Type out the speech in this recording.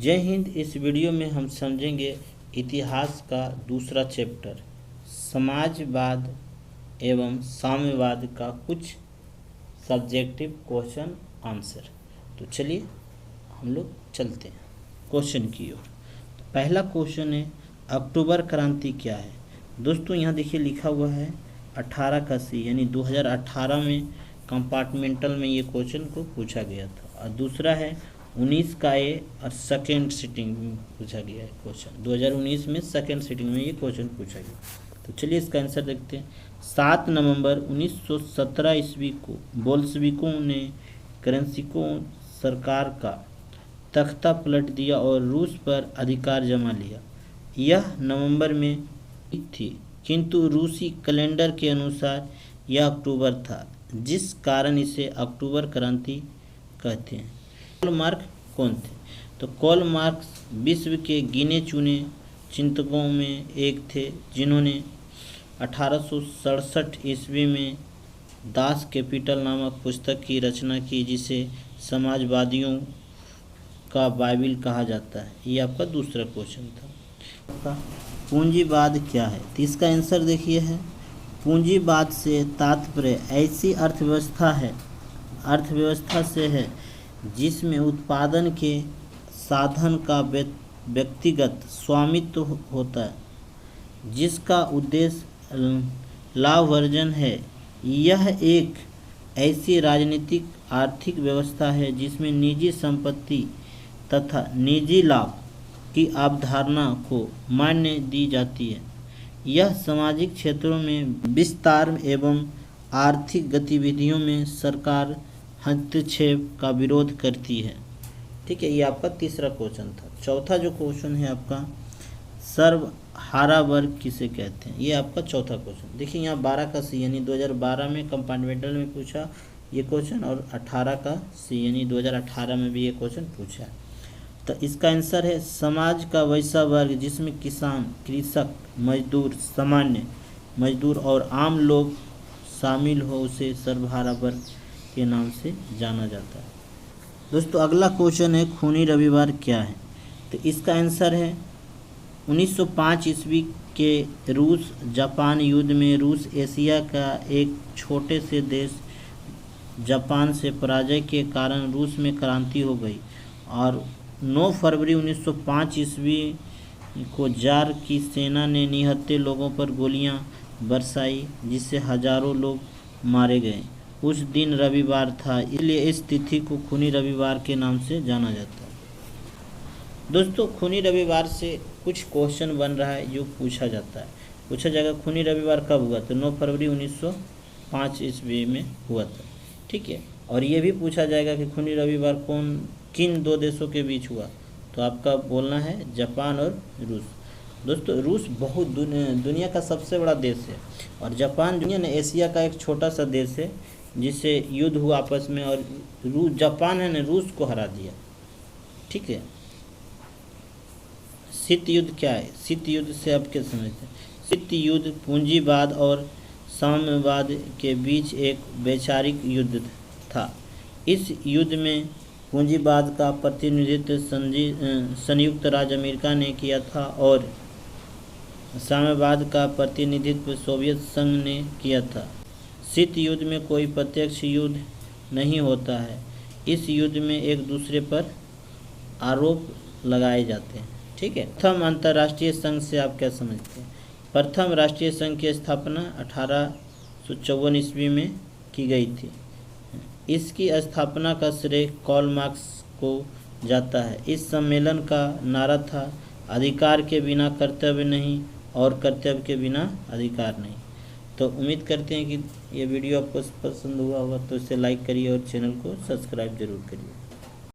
जय हिंद। इस वीडियो में हम समझेंगे इतिहास का दूसरा चैप्टर समाजवाद एवं साम्यवाद का कुछ सब्जेक्टिव क्वेश्चन आंसर। तो चलिए हम लोग चलते हैं क्वेश्चन की ओर। पहला क्वेश्चन है अक्टूबर क्रांति क्या है। दोस्तों यहाँ देखिए लिखा हुआ है 18 का सी यानी 2018 में कंपार्टमेंटल में ये क्वेश्चन को पूछा गया था। और दूसरा है 19 का ए और सेकेंड सिटिंग में पूछा गया है क्वेश्चन। 2019 में सेकेंड सिटिंग में ये क्वेश्चन पूछा गया। तो चलिए इसका आंसर देखते हैं। 7 नवंबर 1917 ईस्वी को बोल्शेविकों ने केरेंस्की सरकार का तख्ता पलट दिया और रूस पर अधिकार जमा लिया। यह नवंबर में थी, किंतु रूसी कैलेंडर के अनुसार यह अक्टूबर था, जिस कारण इसे अक्टूबर क्रांति कहते हैं। कार्ल मार्क्स कौन थे? तो कार्ल मार्क्स विश्व के गिने चुने चिंतकों में एक थे, जिन्होंने 1867 ईस्वी में दास कैपिटल नामक पुस्तक की रचना की, जिसे समाजवादियों का बाइबिल कहा जाता है। ये आपका दूसरा क्वेश्चन था। पूंजीवाद क्या है? तो इसका आंसर देखिए है पूंजीवाद से तात्पर्य ऐसी अर्थव्यवस्था से है जिसमें उत्पादन के साधन का व्यक्तिगत स्वामित्व होता है, जिसका उद्देश्य लाभार्जन है। यह एक ऐसी राजनीतिक आर्थिक व्यवस्था है जिसमें निजी संपत्ति तथा निजी लाभ की अवधारणा को मान्य दी जाती है। यह सामाजिक क्षेत्रों में विस्तार एवं आर्थिक गतिविधियों में सरकार हस्तक्षेप का विरोध करती है। ठीक है, ये आपका तीसरा क्वेश्चन था। चौथा जो क्वेश्चन है आपका सर्वहारा वर्ग किसे कहते हैं। ये आपका चौथा क्वेश्चन। देखिए यहाँ 12 का सी यानी 2012 में कंपार्टमेंटल में पूछा ये क्वेश्चन, और 18 का सी यानी 2018 में भी ये क्वेश्चन पूछा। तो इसका आंसर है समाज का वैसा वर्ग जिसमें किसान, कृषक, मजदूर, सामान्य मजदूर और आम लोग शामिल हो, उसे सर्वहारा वर्ग के नाम से जाना जाता है। दोस्तों अगला क्वेश्चन है खूनी रविवार क्या है। तो इसका आंसर है 1905 ईस्वी के रूस जापान युद्ध में रूस एशिया का एक छोटे से देश जापान से पराजय के कारण रूस में क्रांति हो गई, और 9 फरवरी 1905 ईस्वी को जार की सेना ने निहत्थे लोगों पर गोलियां बरसाई, जिससे हजारों लोग मारे गए। उस दिन रविवार था, इसलिए इस तिथि को खूनी रविवार के नाम से जाना जाता है। दोस्तों खूनी रविवार से कुछ क्वेश्चन बन रहा है जो पूछा जाता है। पूछा जाएगा खूनी रविवार कब हुआ, तो 9 फरवरी 1905 ईस्वी में हुआ था। ठीक है, और ये भी पूछा जाएगा कि खूनी रविवार किन दो देशों के बीच हुआ, तो आपका बोलना है जापान और रूस। दोस्तों रूस बहुत दुनिया का सबसे बड़ा देश है, और जापान दुनिया ने एशिया का एक छोटा सा देश है, जिससे युद्ध हुआ आपस में, और जापान ने रूस को हरा दिया। ठीक है, शीत युद्ध क्या है? शीत युद्ध से आप क्या समझते हैं? शीत युद्ध पूंजीवाद और साम्यवाद के बीच एक वैचारिक युद्ध था। इस युद्ध में पूंजीवाद का प्रतिनिधित्व संयुक्त राज्य अमेरिका ने किया था, और साम्यवाद का प्रतिनिधित्व सोवियत संघ ने किया था। शीत युद्ध में कोई प्रत्यक्ष युद्ध नहीं होता है। इस युद्ध में एक दूसरे पर आरोप लगाए जाते हैं। ठीक है, प्रथम अंतर्राष्ट्रीय संघ से आप क्या समझते हैं? प्रथम राष्ट्रीय संघ की स्थापना 1854 ईस्वी में की गई थी। इसकी स्थापना का श्रेय कार्ल मार्क्स को जाता है। इस सम्मेलन का नारा था अधिकार के बिना कर्तव्य नहीं और कर्तव्य के बिना अधिकार नहीं। तो उम्मीद करते हैं कि ये वीडियो आपको पसंद हुआ होगा, तो इसे लाइक करिए और चैनल को सब्सक्राइब जरूर करिए।